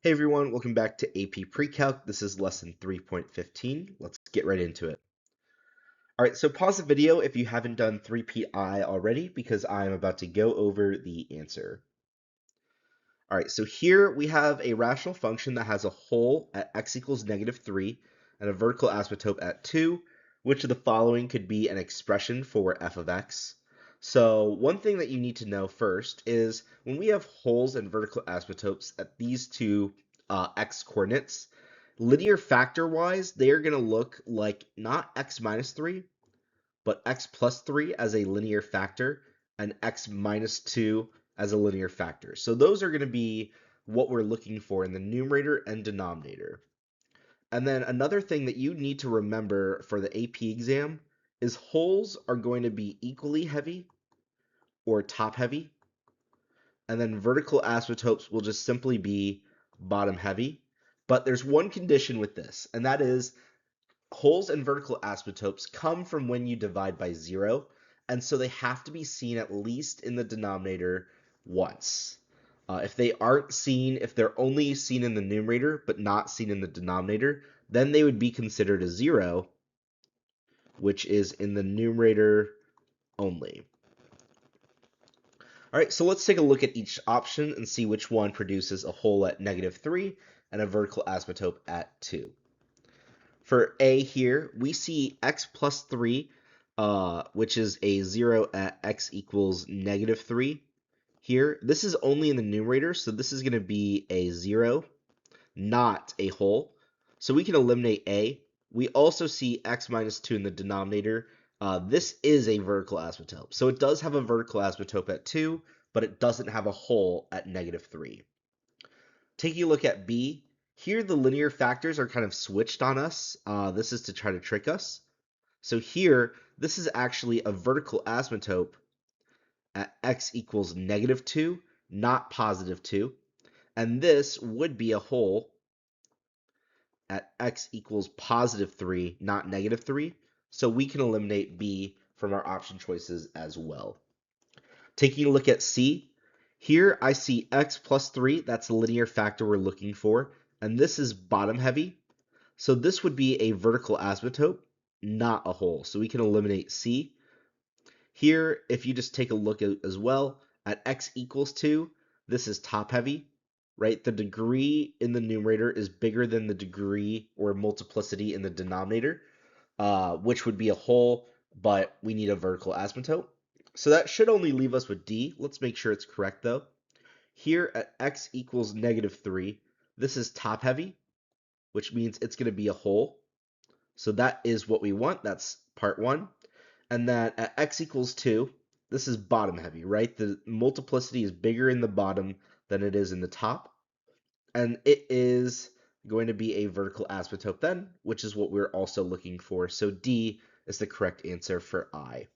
Hey everyone, welcome back to AP Precalc. This is lesson 3.15. Let's get right into it. All right, so pause the video if you haven't done 3PI already because I'm about to go over the answer. All right, so here we have a rational function that has a whole at x equals -3 and a vertical asymptote at 2. Which of the following could be an expression for f of x? So one thing that you need to know first is when we have holes and vertical asymptotes at these two x coordinates, linear factor wise, they are going to look like not x minus 3, but x plus 3 as a linear factor and x minus 2 as a linear factor. So those are going to be what we're looking for in the numerator and denominator. And then another thing that you need to remember for the AP exam is holes are going to be equally heavy or top heavy. And then vertical asymptotes will just simply be bottom heavy. But there's one condition with this, and that is holes and vertical asymptotes come from when you divide by 0, and so they have to be seen at least in the denominator once. If they aren't seen, if they're only seen in the numerator but not seen in the denominator, then they would be considered a 0, which is in the numerator only. All right, so let's take a look at each option and see which one produces a hole at -3 and a vertical asymptote at 2. For A here, we see x plus 3, which is a 0 at x equals -3. Here, this is only in the numerator, so this is going to be a 0, not a hole. So we can eliminate A. We also see x minus 2 in the denominator. This is a vertical asymptote. So it does have a vertical asymptote at 2, but it doesn't have a hole at -3. Taking a look at B, here the linear factors are kind of switched on us. This is to try to trick us. So here, this is actually a vertical asymptote at x equals -2, not +2. And this would be a hole at x equals +3, not -3. So we can eliminate B from our option choices as well. Taking a look at C, here I see x plus 3, that's the linear factor we're looking for, and this is bottom heavy. So this would be a vertical asymptote, not a hole. So we can eliminate C. Here, if you just take a look at as well, at x equals 2, this is top heavy, right? The degree in the numerator is bigger than the degree or multiplicity in the denominator, which would be a hole, but we need a vertical asymptote. So that should only leave us with D. Let's make sure it's correct though. Here at x equals -3, this is top heavy, which means it's going to be a hole. So that is what we want. That's part 1. And then at x equals 2, this is bottom heavy, right? The multiplicity is bigger in the bottom than it is in the top. And it is going to be a vertical asymptote then, which is what we're also looking for. So D is the correct answer for I.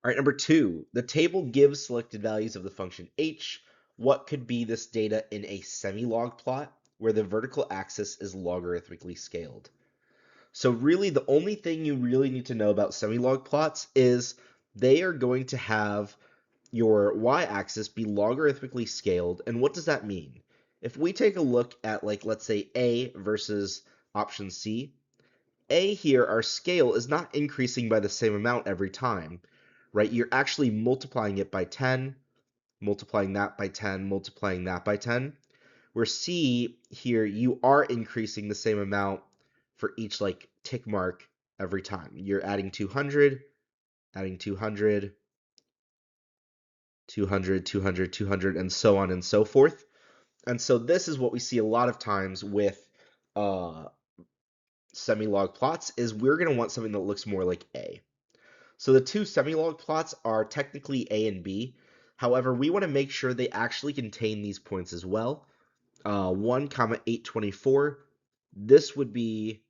All right, number 2, the table gives selected values of the function h. What could be this data in a semi-log plot where the vertical axis is logarithmically scaled? So really the only thing you really need to know about semi-log plots is they are going to have your y-axis be logarithmically scaled. And what does that mean? If we take a look at, like, let's say A versus option C, A here, our scale is not increasing by the same amount every time, right? You're actually multiplying it by 10, multiplying that by 10, multiplying that by 10. Where C here, you are increasing the same amount for each like tick mark every time. You're adding 200, adding 200, 200, 200, 200, and so on and so forth. And so this is what we see a lot of times with semi-log plots is we're going to want something that looks more like A. So the two semi-log plots are technically A and B. However, we want to make sure they actually contain these points as well. 1 comma 824. This would be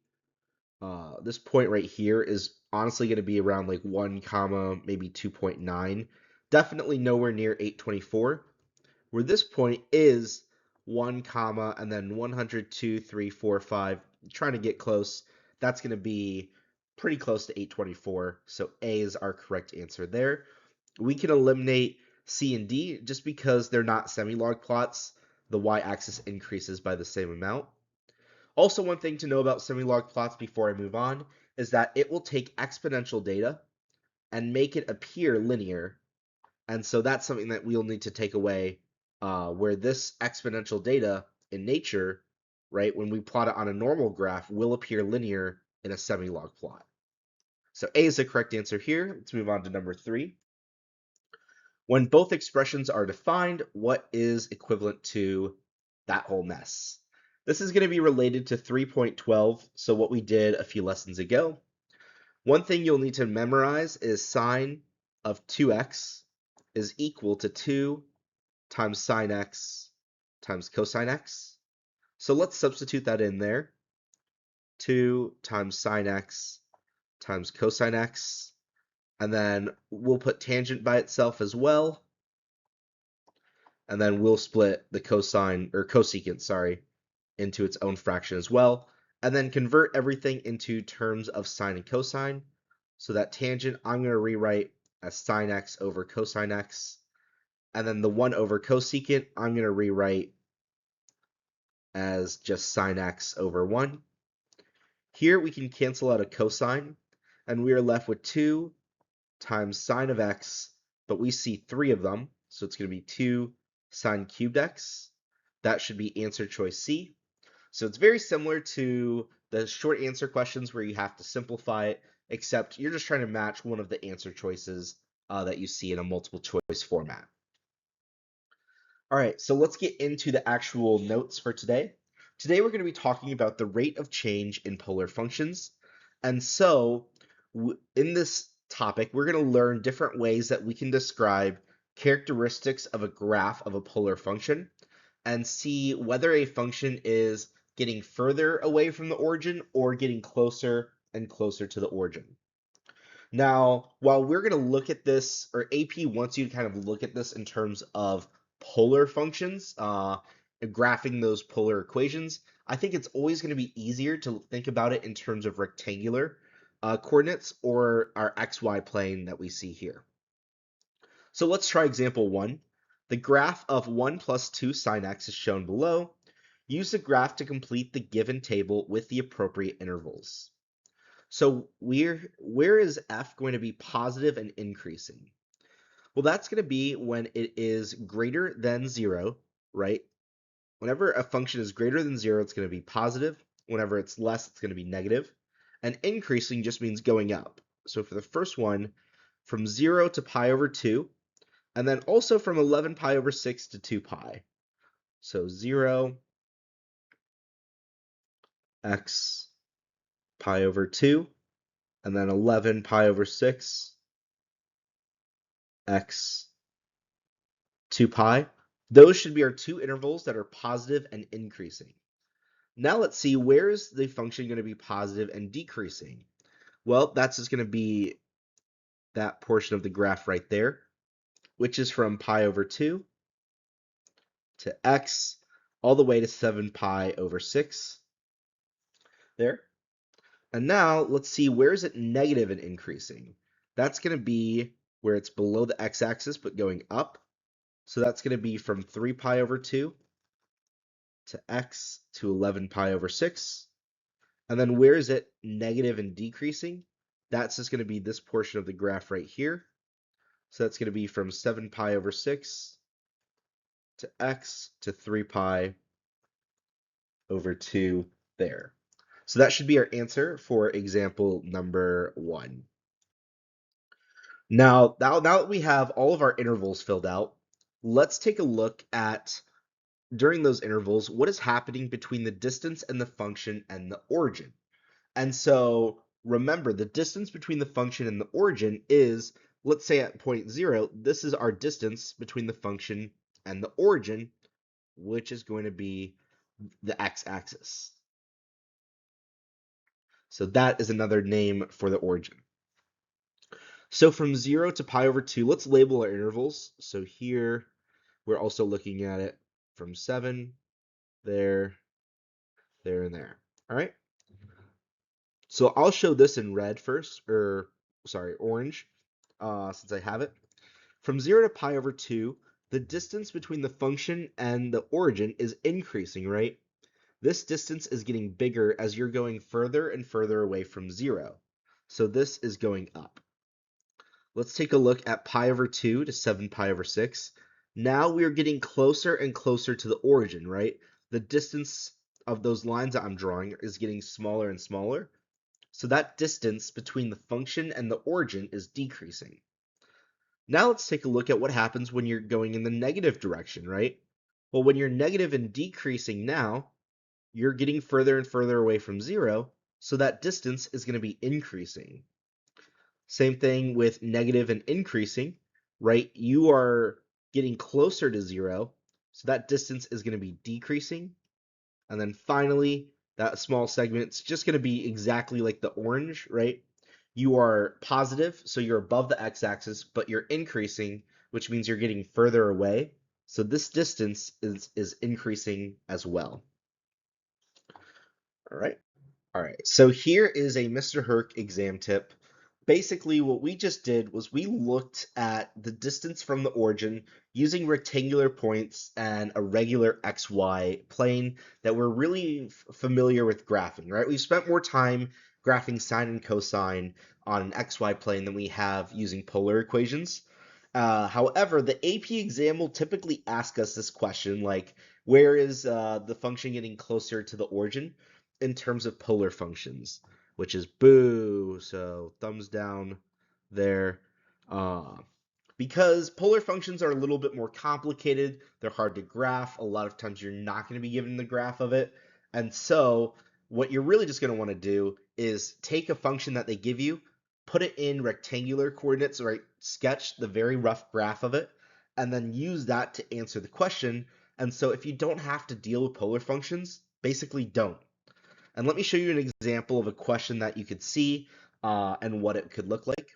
this point right here is honestly going to be around like 1 comma maybe 2.9. Definitely nowhere near 824. Where this point is 1 comma and then 100, 2, 3, 4, 5. Trying to get close. That's going to be pretty close to 824. So A is our correct answer there. We can eliminate C and D just because they're not semi-log plots. the y-axis increases by the same amount. Also, one thing to know about semi-log plots before I move on is that it will take exponential data and make it appear linear. And so that's something that we'll need to take away, where this exponential data in nature, right, when we plot it on a normal graph, will appear linear in a semi-log plot. So A is the correct answer here. Let's move on to number 3. When both expressions are defined, what is equivalent to that whole mess? This is going to be related to 3.12, so what we did a few lessons ago. One thing you'll need to memorize is sine of 2x is equal to 2 times sine x times cosine x. So let's substitute that in there. 2 times sine x times cosine x. And then we'll put tangent by itself as well. And then we'll split the cosine, or cosecant, sorry, into its own fraction as well. And then convert everything into terms of sine and cosine. So that tangent I'm going to rewrite as sine x over cosine x. And then the 1 over cosecant I'm going to rewrite as just sine x over 1. Here we can cancel out a cosine, and we are left with 2 times sine of x, but we see 3 of them, so it's going to be 2 sine cubed x. That should be answer choice C. So it's very similar to the short answer questions where you have to simplify it, except you're just trying to match one of the answer choices that you see in a multiple choice format. All right, so let's get into the actual notes for today. Today we're going to be talking about the rate of change in polar functions. And so in this topic, we're going to learn different ways that we can describe characteristics of a graph of a polar function and see whether a function is getting further away from the origin or getting closer and closer to the origin. Now, while we're going to look at this, or AP wants you to kind of look at this in terms of polar functions, graphing those polar equations, I think it's always going to be easier to think about it in terms of rectangular coordinates or our xy plane that we see here. So let's try example 1. The graph of 1 plus 2 sine x is shown below. Use the graph to complete the given table with the appropriate intervals. So where is f going to be positive and increasing? Well, that's going to be when it is greater than 0, right? Whenever a function is greater than 0, it's going to be positive. Whenever it's less, it's going to be negative. And increasing just means going up. So for the first one, from 0 to pi over 2, and then also from 11 pi over 6 to 2 pi. So 0, x, pi over 2, and then 11 pi over 6, x, 2 pi. Those should be our two intervals that are positive and increasing. Now let's see, where is the function going to be positive and decreasing? Well, that's just going to be that portion of the graph right there, which is from pi over 2 to x all the way to 7 pi over 6 there. And now let's see, where is it negative and increasing? That's going to be where it's below the x-axis but going up. So that's going to be from 3 pi over 2 to x to 11 pi over 6. And then where is it negative and decreasing? That's just going to be this portion of the graph right here. So that's going to be from 7 pi over 6 to x to 3 pi over 2 there. So that should be our answer for example number 1. Now that we have all of our intervals filled out, let's take a look at, during those intervals, what is happening between the distance and the function and the origin. And so remember, the distance between the function and the origin is, let's say at point 0, this is our distance between the function and the origin, which is going to be the x-axis. So that is another name for the origin. So from 0 to pi over 2, let's label our intervals. So here we're also looking at it from 7, there, there, and there. All right. So I'll show this in red first, or sorry, orange, since I have it. From 0 to pi over 2, the distance between the function and the origin is increasing, right? This distance is getting bigger as you're going further and further away from 0. So this is going up. Let's take a look at pi over 2 to 7 pi over 6. Now we are getting closer and closer to the origin, right? The distance of those lines that I'm drawing is getting smaller and smaller. So that distance between the function and the origin is decreasing. Now let's take a look at what happens when you're going in the negative direction, right? Well, when you're negative and decreasing now, you're getting further and further away from 0, so that distance is going to be increasing. Same thing with negative and increasing, right? You are getting closer to 0, so that distance is going to be decreasing. And then finally, that small segment's just going to be exactly like the orange, right? You are positive, so you're above the x-axis, but you're increasing, which means you're getting further away. So this distance is increasing as well. All right. All right, so here is a Mr. Herc exam tip. Basically, what we just did was we looked at the distance from the origin using rectangular points and a regular XY plane that we're really familiar with graphing, right? We've spent more time graphing sine and cosine on an XY plane than we have using polar equations. However, the AP exam will typically ask us this question, like, where is the function getting closer to the origin in terms of polar functions, which is boo, so thumbs down there. Uh, because polar functions are a little bit more complicated, they're hard to graph. A lot of times you're not going to be given the graph of it. And so what you're really just going to want to do is take a function that they give you, put it in rectangular coordinates, right? Sketch the very rough graph of it, and then use that to answer the question. And so if you don't have to deal with polar functions, basically don't. And let me show you an example of a question that you could see and what it could look like.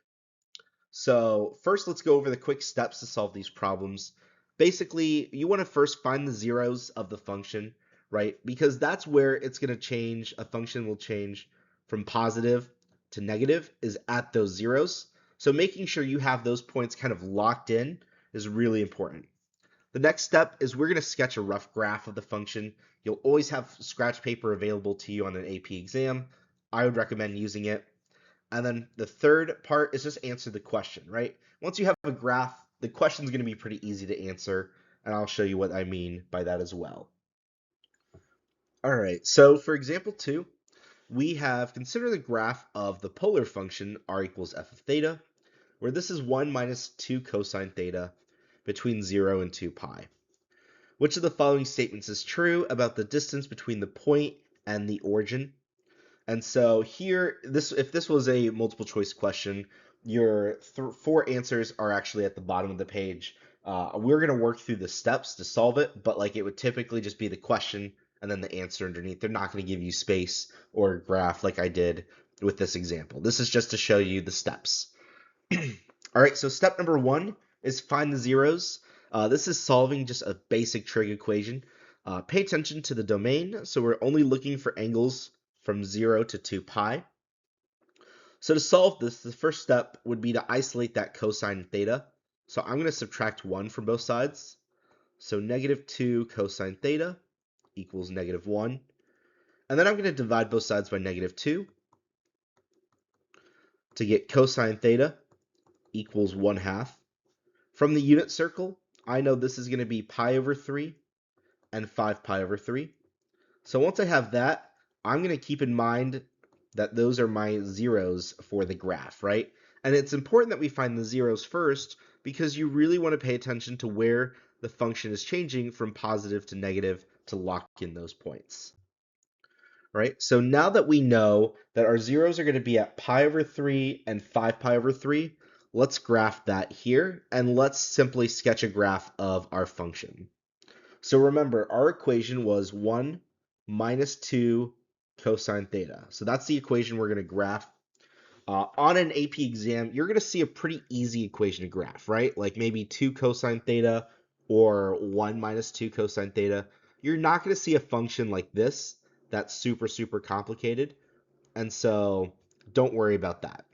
So first, let's go over the quick steps to solve these problems. Basically, you want to first find the zeros of the function, right? Because that's where it's going to change. A function will change from positive to negative is at those zeros. So making sure you have those points kind of locked in is really important. The next step is we're going to sketch a rough graph of the function. You'll always have scratch paper available to you on an AP exam. I would recommend using it. And then the third part is just answer the question, right? Once you have a graph, the question is going to be pretty easy to answer, and I'll show you what I mean by that as well. All right, so for example 2, we have consider the graph of the polar function r equals f of theta, where this is 1 minus 2 cosine theta between 0 and 2 pi. Which of the following statements is true about the distance between the point and the origin? And so here, if this was a multiple choice question, your 4 answers are actually at the bottom of the page. We're going to work through the steps to solve it, but like it would typically just be the question and then the answer underneath. They're not going to give you space or graph like I did with this example. This is just to show you the steps. All right, so step number 1 is find the zeros. This is solving just a basic trig equation. Pay attention to the domain. So we're only looking for angles from 0 to 2 pi. So to solve this, the first step would be to isolate that cosine theta. So I'm going to subtract 1 from both sides. So negative 2 cosine theta equals negative 1. And then I'm going to divide both sides by negative 2 to get cosine theta equals 1/2. From the unit circle, I know this is going to be pi over 3 and 5 pi over 3. So once I have that, I'm going to keep in mind that those are my zeros for the graph, right? And it's important that we find the zeros first because you really want to pay attention to where the function is changing from positive to negative to lock in those points. Right? So now that we know that our zeros are going to be at pi over 3 and 5 pi over 3, let's graph that here, and let's simply sketch a graph of our function. So remember, our equation was 1 minus 2 cosine theta. So that's the equation we're going to graph. On an AP exam, you're going to see a pretty easy equation to graph, right? Like maybe 2 cosine theta or 1 minus 2 cosine theta. You're not going to see a function like this that's super, super complicated. And so don't worry about that.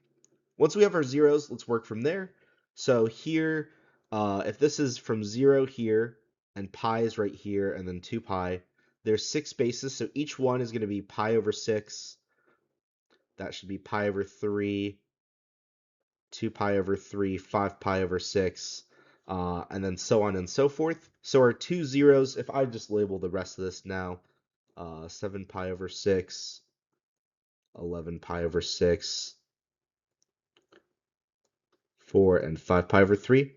Once we have our zeros, let's work from there. So here, If this is from 0 here, and pi is right here, and then 2 pi, there's 6 bases, so each one is going to be pi over 6. That should be pi over 3, 2 pi over 3, 5 pi over 6, and then so on and so forth. So our two zeros, if I just label the rest of this now, 7 pi over 6, 11 pi over 6, 4, and 5 pi over 3.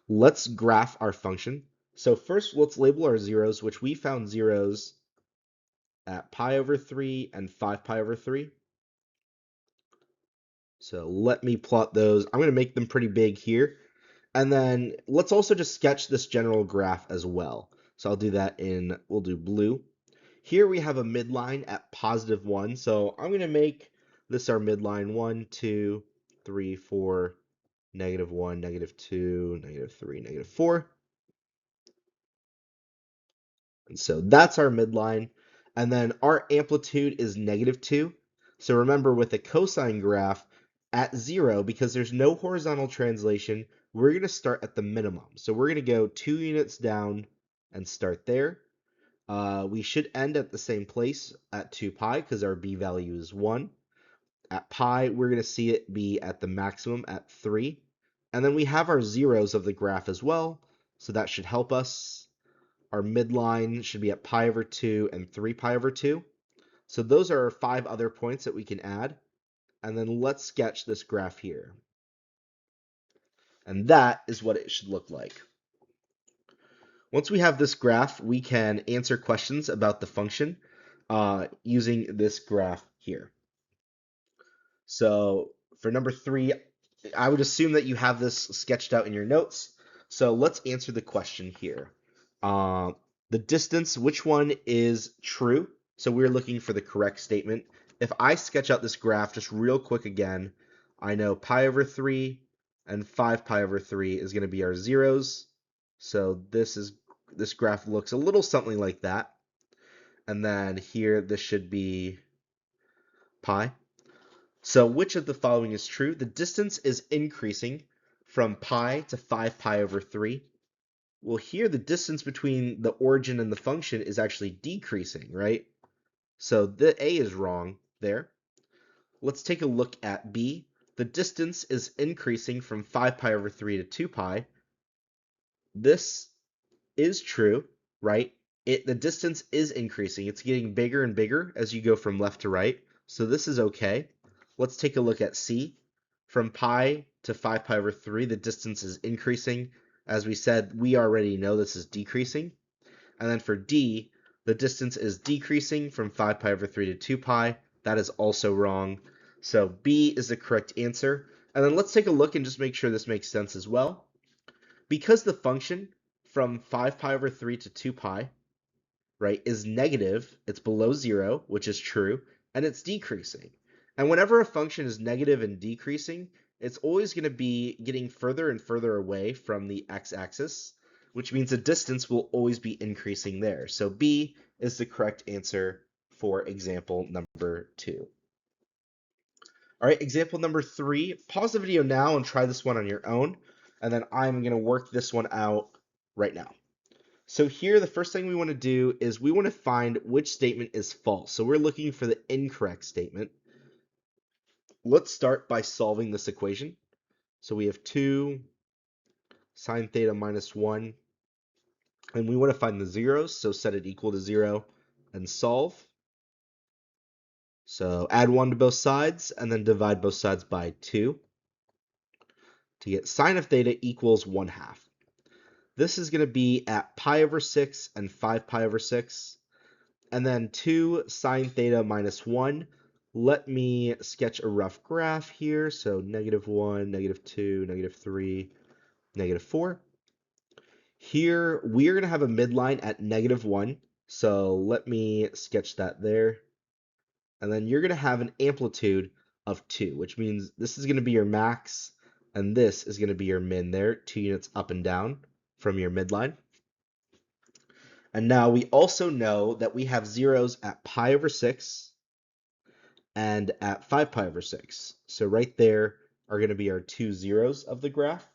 Let's graph our function. So first, let's label our zeros, which we found zeros at pi over 3 and 5 pi over 3. So let me plot those. I'm going to make them pretty big here. And then let's also just sketch this general graph as well. So I'll do that in, we'll do blue. Here we have a midline at positive 1. So I'm going to make this our midline 1, 2, 3, 4, negative 1, negative 2, negative 3, negative 4. And so that's our midline. And then our amplitude is negative 2. So remember, with a cosine graph, at 0, because there's no horizontal translation, we're going to start at the minimum. So we're going to go 2 units down and start there. We should end at the same place at 2 pi because our b value is 1. At pi, we're going to see it be at the maximum at 3. And then we have our zeros of the graph as well, so that should help us. Our midline should be at pi over 2 and 3 pi over 2. So those are 5 other points that we can add. And then let's sketch this graph here. And that is what it should look like. Once we have this graph, we can answer questions about the function using this graph here. So for number 3, I would assume that you have this sketched out in your notes. So let's answer the question here. The distance, which one is true? So we're looking for the correct statement. If I sketch out this graph just real quick again, I know pi over 3 and 5 pi over 3 is going to be our zeros. So this graph looks a little something like that. And then here, this should be pi. So which of the following is true? The distance is increasing from pi to 5 pi over 3. Well, here the distance between the origin and the function is actually decreasing, right? So the A is wrong there. Let's take a look at B. The distance is increasing from 5 pi over 3 to 2 pi. This is true, right? The distance is increasing. It's getting bigger and bigger as you go from left to right. So this is okay. Let's take a look at C. From pi to 5 pi over 3, the distance is increasing. As we said, we already know this is decreasing. And then for D, the distance is decreasing from 5 pi over 3 to 2 pi. That is also wrong. So B is the correct answer. And then let's take a look and just make sure this makes sense as well. Because the function from 5 pi over 3 to 2 pi, right, is negative, it's below 0, which is true, and it's decreasing. And whenever a function is negative and decreasing, it's always going to be getting further and further away from the x-axis, which means the distance will always be increasing there. So B is the correct answer for example number 2. All right, example number 3, pause the video now and try this one on your own, and then I'm going to work this one out right now. So here, the first thing we want to do is we want to find which statement is false. So we're looking for the incorrect statement. Let's start by solving this equation. So we have 2 sine theta minus 1, and we want to find the zeros, so set it equal to 0 and solve. So add 1 to both sides, and then divide both sides by 2 to get sine of theta equals 1/2. This is going to be at pi over 6 and 5 pi over 6. And then 2 sine theta minus 1. Let me sketch a rough graph here. So -1, -2, -3, -4. Here, we are going to have a midline at -1. So let me sketch that there. And then you're going to have an amplitude of 2, which means this is going to be your max, and this is going to be your min there, 2 units up and down from your midline. And now we also know that we have zeros at pi over 6 and at 5 pi over 6. So right there are going to be our two zeros of the graph.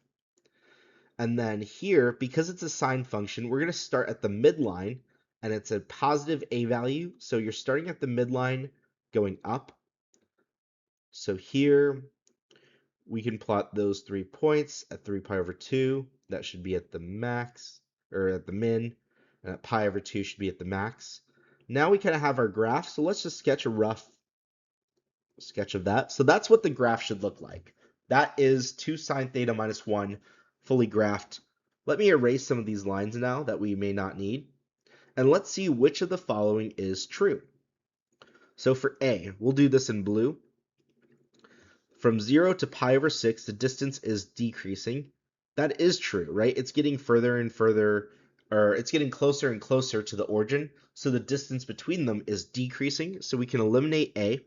And then here, because it's a sine function, we're going to start at the midline, and it's a positive a value. So you're starting at the midline going up. So here we can plot those 3 points at 3 pi over 2. That should be at the max, or at the min, and at pi over 2 should be at the max. Now we kind of have our graph, so let's just sketch a rough sketch of that. So that's what the graph should look like. That is 2 sine theta minus 1 fully graphed. Let me erase some of these lines now that we may not need. And let's see which of the following is true. So for A, we'll do this in blue. From 0 to pi over 6, the distance is decreasing. That is true, right? It's getting further and further, or it's getting closer and closer to the origin. So the distance between them is decreasing. So we can eliminate A.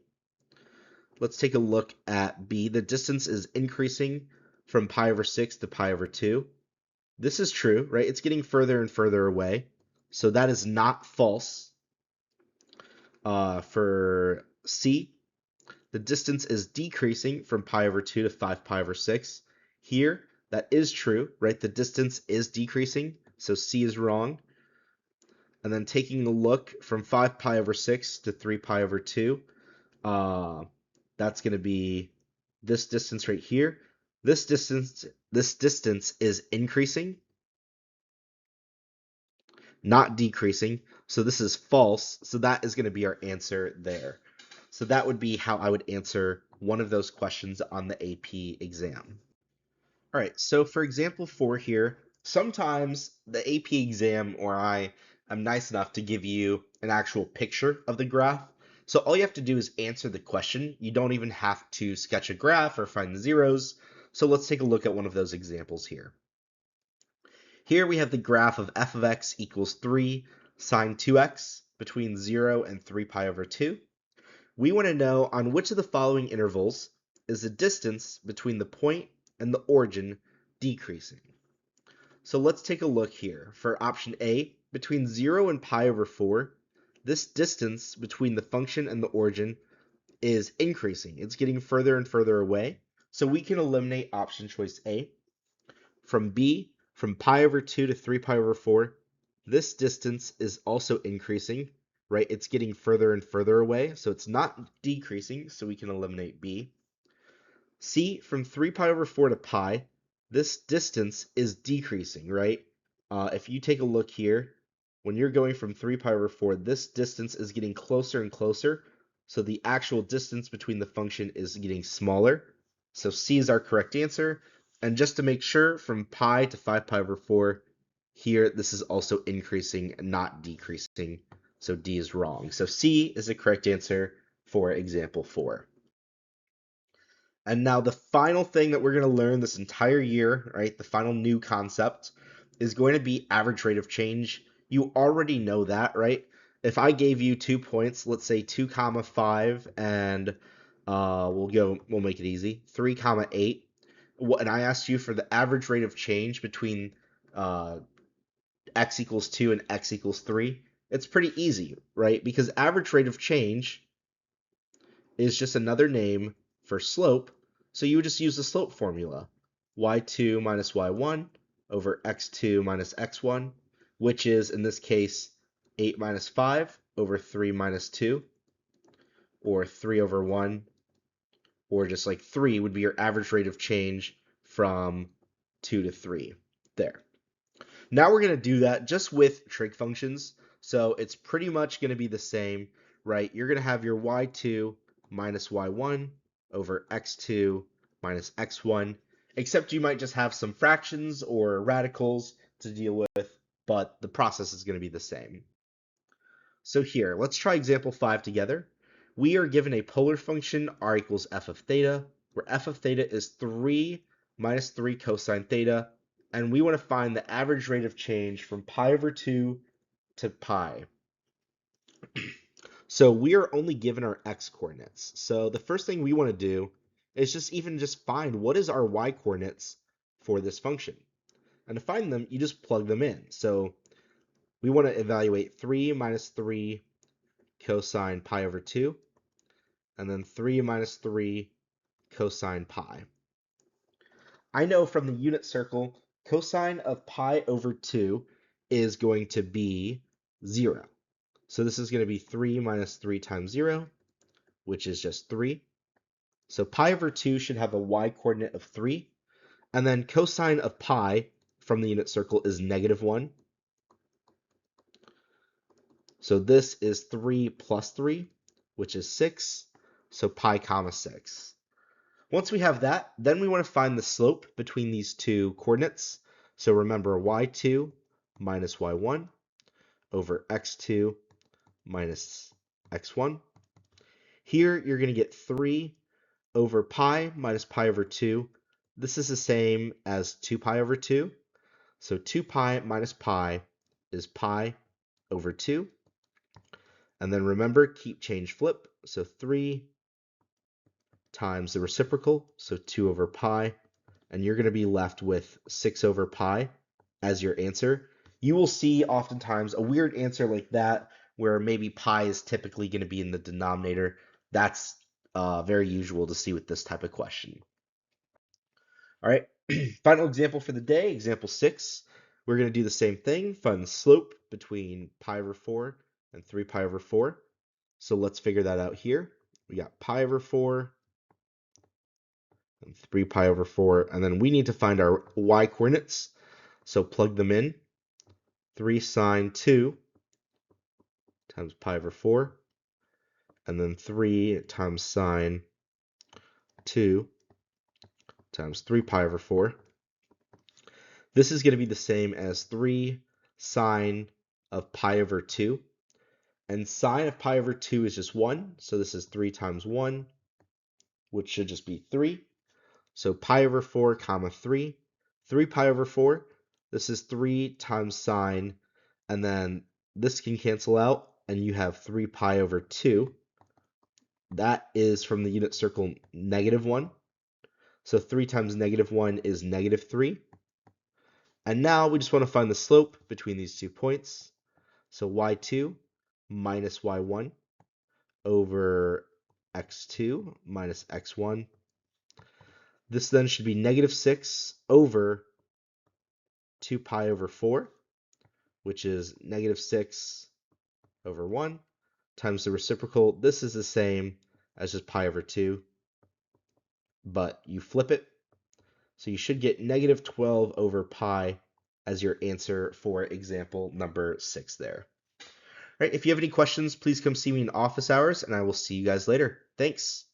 Let's take a look at B. The distance is increasing from pi over 6 to pi over 2. This is true, right? It's getting further and further away. So that is not false. For C, the distance is decreasing from pi over 2 to 5 pi over 6. Here, that is true, right? The distance is decreasing, so C is wrong. And then taking a look from 5 pi over 6 to 3 pi over 2, that's going to be this distance right here. This distance is increasing, not decreasing. So this is false. So that is going to be our answer there. So that would be how I would answer one of those questions on the AP exam. All right, so for example 4 here, sometimes the AP exam or I am nice enough to give you an actual picture of the graph. So all you have to do is answer the question. You don't even have to sketch a graph or find the zeros. So let's take a look at one of those examples here. Here we have the graph of f of x equals 3 sine 2x between 0 and 3 pi over 2. We want to know on which of the following intervals is the distance between the point and the origin decreasing. So let's take a look here. For option A, between 0 and pi over 4, this distance between the function and the origin is increasing. It's getting further and further away. So we can eliminate option choice A. From B, from pi over 2 to 3 pi over 4, this distance is also increasing, right? It's getting further and further away, so it's not decreasing, so we can eliminate B. C, from 3 pi over 4 to pi, this distance is decreasing, right? If you take a look here, when you're going from 3 pi over 4, this distance is getting closer and closer, so the actual distance between the function is getting smaller. So C is our correct answer. And just to make sure, from pi to 5 pi over 4, here this is also increasing, not decreasing. So D is wrong. So C is the correct answer for example 4. And now the final thing that we're going to learn this entire year, right, the final new concept, is going to be average rate of change. You already know that, right? If I gave you 2 points, let's say 2 comma 5, and we'll make it easy, 3 comma 8, and I asked you for the average rate of change between x equals 2 and x equals 3, it's pretty easy, right? Because average rate of change is just another name for slope, so you would just use the slope formula. y2 minus y1 over x2 minus x1, which is, in this case, 8 minus 5 over 3 minus 2, or 3 over 1, or just like 3 would be your average rate of change from 2 to 3. There. Now we're going to do that just with trig functions, so it's pretty much going to be the same, right? You're going to have your y2 minus y1 over x2 minus x1, except you might just have some fractions or radicals to deal with, but the process is going to be the same. So here, let's try example 5 together. We are given a polar function r equals f of theta, where f of theta is 3 minus 3 cosine theta, and we want to find the average rate of change from pi over 2 to pi. So we are only given our x coordinates. So the first thing we want to do is just find what is our y coordinates for this function. And to find them, you just plug them in. So we want to evaluate 3 minus 3 cosine pi over 2, and then 3 minus 3 cosine pi. I know from the unit circle cosine of pi over 2 is going to be 0. So this is going to be 3 minus 3 times 0, which is just 3. So pi over 2 should have a y-coordinate of 3. And then cosine of pi from the unit circle is -1. So this is 3 plus 3, which is 6. So pi comma 6. Once we have that, then we want to find the slope between these two coordinates. So remember y2 minus y1 over x2 minus x1. Here you're going to get 3 over pi minus pi over 2. This is the same as 2 pi over 2. So 2 pi minus pi is pi over 2. And then remember, keep, change, flip. So 3 times the reciprocal, so 2 over pi. And you're going to be left with 6 over pi as your answer. You will see oftentimes a weird answer like that where maybe pi is typically going to be in the denominator. That's very usual to see with this type of question. All right, final example for the day, example 6. We're going to do the same thing, find the slope between pi over 4 and 3 pi over 4. So let's figure that out here. We got pi over 4 and 3 pi over 4, and then we need to find our y coordinates. So plug them in. 3 sine 2 times pi over 4, and then 3 times sine 2 times 3 pi over 4. This is going to be the same as 3 sine of pi over 2. And sine of pi over 2 is just 1, so this is 3 times 1, which should just be 3. So pi over 4 comma 3. 3 pi over 4, this is 3 times sine, and then this can cancel out, and you have 3 pi over 2. That is from the unit circle -1. So 3 times -1 is -3. And now we just want to find the slope between these 2 points. So y2 minus y1 over x2 minus x1. This then should be -6 over 2 pi over 4, which is -6 over 1 times the reciprocal. This is the same as just pi over 2, but you flip it. So you should get -12 over pi as your answer for example number 6 there. All right, if you have any questions, please come see me in office hours, and I will see you guys later. Thanks.